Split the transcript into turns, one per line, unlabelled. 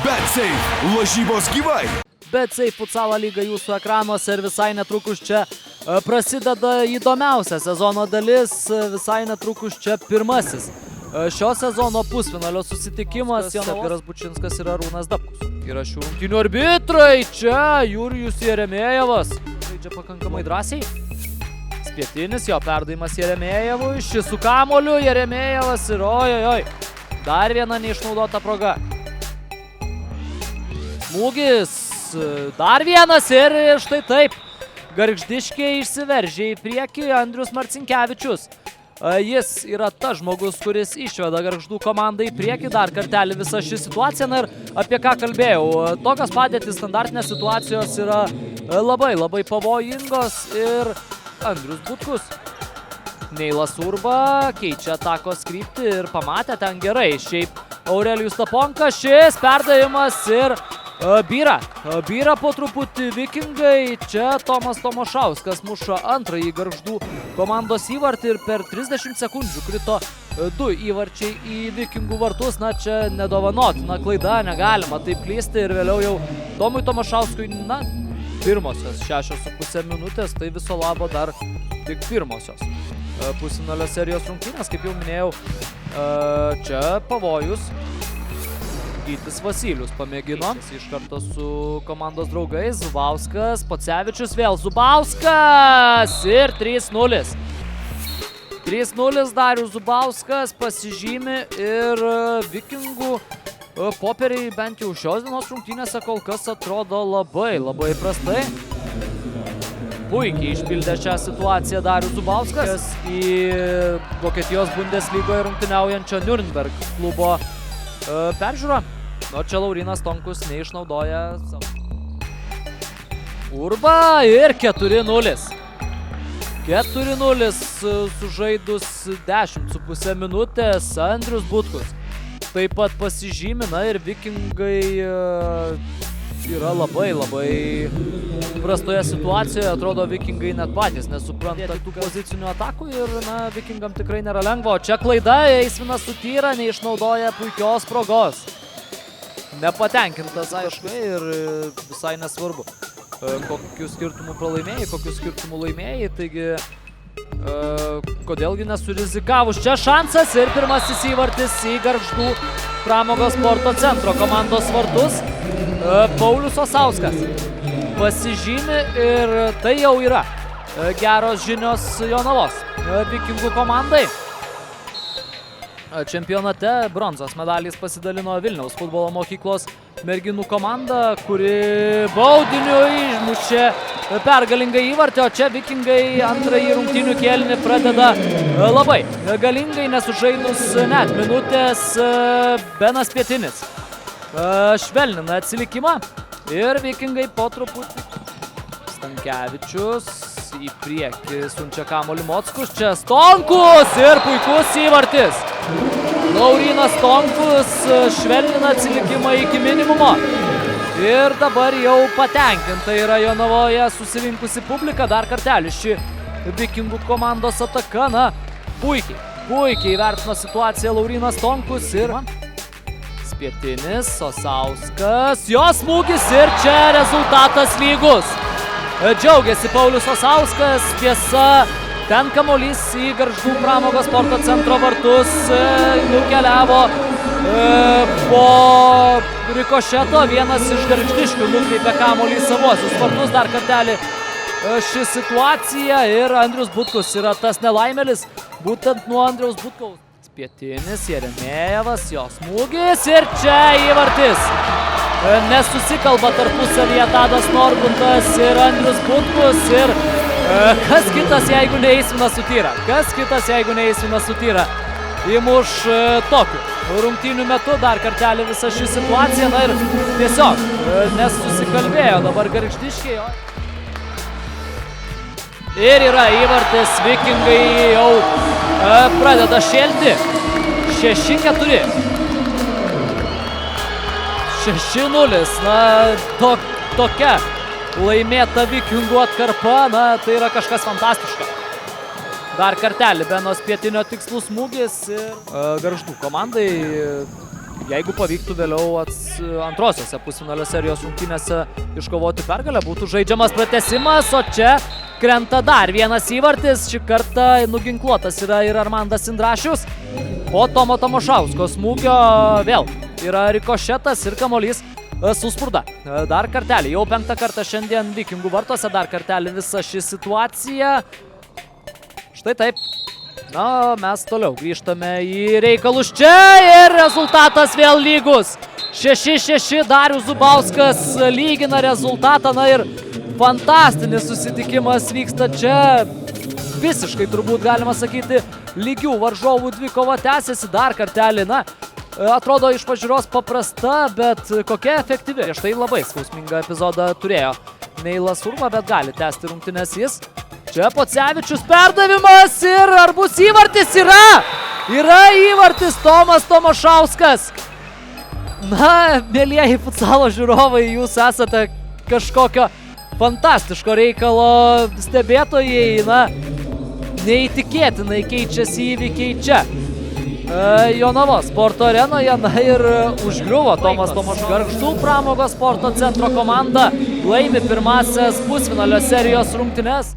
BetSafe. Lažybos gyvai.
BetSafe futsalo lyga jūsų ekranuose ir visai netrukus čia prasideda įdomiausia sezono dalis. Visai netrukus čia pirmasis šio sezono pusfinalio susitikimas. Edgaras Bučinskas ir Arūnas Dabkus. Yra šių rungtynių arbitrai. Čia Jurijus Jeremejevas. Žaidžia pakankamai drąsiai. Spietinis, jo perdavimas Jeremejevui. Šis su kamoliu. Jeremejevas ir ojojoj. Dar viena neišnaudota proga. Smūgis. Dar vienas ir štai taip. Gargždiškiai išsiveržė į priekį. Andrius Marcinkevičius. Jis yra tas žmogus, kuris išveda Gargždų komandą į priekį. Dar kartelį visa ši situacija. Na ir apie ką kalbėjau. Tokios padėtys, standartinės situacijos yra labai pavojingos. Ir Andrius Butkus. Neilas Urba keičia atakos kryptį ir pamatė ten gerai. Šiaip Aurelijus Taponka, šis perdavimas ir Byra po truputį Vikingai. Čia Tomas Tomašauskas muša antrąjį Gargždų komandos įvartį ir per 30 sekundžių krito 2 įvarčiai į Vikingų vartus. Na, čia nedovanotina klaida, negalima taip klysti ir vėliau jau Tomui Tomašauskui, na, pirmosios 6,5 minutės, tai viso labo dar tik pirmosios pusfinalio serijos rungtynės, kaip jau minėjau. Čia pavojus. Gytis Vasylius pamėgino iš karto su komandos draugais. Zubauskas, Pocevičius, vėl Zubauskas ir 3-0. 3-0 Darius Zubauskas pasižymi ir Vikingų poperiai bent jau šios dienos rungtynėse kol kas atrodo labai prastai. Puikiai išpildė šią situaciją Darius Zubauskas į Vokietijos Bundeslygoje rungtyniaujančio Nürnberg klubo peržiūrą. O čia Laurynas Tonkus neišnaudoja savo. Urba ir 4-0. 4-0 sužaidus 10,5 minutės. Andrius Butkus taip pat pasižymi. Na ir Vikingai yra labai prastoje situacijoje. Atrodo, Vikingai net patys nesupranta tų pozicinių atakų ir, na, Vikingam tikrai nėra lengva. O čia klaida, Eisvinas Sutyra neišnaudoja puikios progos. Nepatenkintas, aišku, ir visai nesvarbu, kokių skirtumų pralaimėjai, kokių skirtumų laimėjai. Taigi, kodėlgi nesurizikavus. Čia šansas ir pirmasis įvartis į Gargždų pramogos sporto centro komandos vartus. Paulius Osauskas pasižymi ir tai jau yra geros žinios Jonavos Vikingų komandai. Čempionate bronzos medaliais pasidalino Vilniaus futbolo mokyklos merginų komanda, kuri baudiniu išmušė pergalingą įvartį, o čia Vikingai antrąjį rungtynių kėlinį pradeda labai galingai, nesužaidus net minutės. Benas Pietinis švelnina atsilikimą ir Vikingai po truputį. Stankevičius į priekį siunčia kamuolį Mockus, čia Stonkus ir puikus įvartis. Laurynas Tonkus švelnina atsilikimą iki minimumo. Ir dabar jau patenkinta yra Jonavoje susirinkusi publika. Dar kartelį ši Vikingų komandos ataka. Na, puikiai vertino situaciją Laurynas Tonkus ir Spietinis, Osauskas, jo smūgis ir čia rezultatas lygus. Džiaugiasi Paulius Osauskas, tiesa, ten kamuolys į Gargždų pramogos sporto centro vartus nukeliavo po rikošeto. Vienas iš gargždiškių nukreipė kamuolį į savuosius vartus. Dar kartelį ši situacija ir Andrius Butkus yra tas nelaimėlis, būtent nuo Andriaus Butkaus. Spietinis, Jeremejevas, jo smūgis ir čia įvartis. Nesusikalba tarpusavyje Tadas Norbutas ir Andrius Butkus ir kas kitas, jeigu ne Eisvinas Sutyra? Kas kitas, jeigu ne Eisvinas Sutyra? Įmuš tokiu rungtynių metu. Dar kartelį visa ši situacija. Na ir tiesiog nesusikalbėjo dabar gargždiškiai. Ir yra įvartis. Vikingai jau pradeda šėlti. 6-4. 6-0. Na, tokia laimėta Vikingų atkarpa, na, tai yra kažkas fantastiška. Dar kartelį Benos Pietinio tikslus smūgis ir Gargždų komandai Jeigu pavyktų vėliau antrosiose pusfinalio serijos rungtynėse iškovoti pergalę, būtų žaidžiamas pratęsimas, o čia krenta dar vienas įvartis. Šį kartą nuginkluotas yra ir Armandas Indrašius. Po Tomo Tomašausko smūgio vėl yra rikošetas ir kamuolys suspurda. Dar kartelį, jau 5. kartą šiandien Vikingų vartuose, dar kartelį visa ši situacija. Štai taip. Na, mes toliau grįžtame į reikalus čia ir rezultatas vėl lygus. 6-6 Darius Zubauskas lygina rezultatą, na ir fantastinis susitikimas vyksta čia. Visiškai turbūt galima sakyti lygių varžovų dvikova tęsiasi dar kartelį. Na, atrodo iš pažiūros paprasta, bet kokia efektyvi. Prieš tai labai skausmingą epizodą turėjo Neilas Urba, bet gali tęsti rungtynes jis. Čia Pocevičius perdavimas ir ar bus įvartis? Yra! Yra įvartis Tomas Tomašauskas. Na, mėlieji futsalo žiūrovai, jūs esate kažkokio fantastiško reikalo stebėtojai. Na, neįtikėtinai keičiasi įvykiai čia. Jonavos sporto arenoje, na ir užgriuvo Tomas Tomašauskas. Gargždų pramogos sporto centro komanda laimi pirmąsias pusfinalio serijos rungtynes.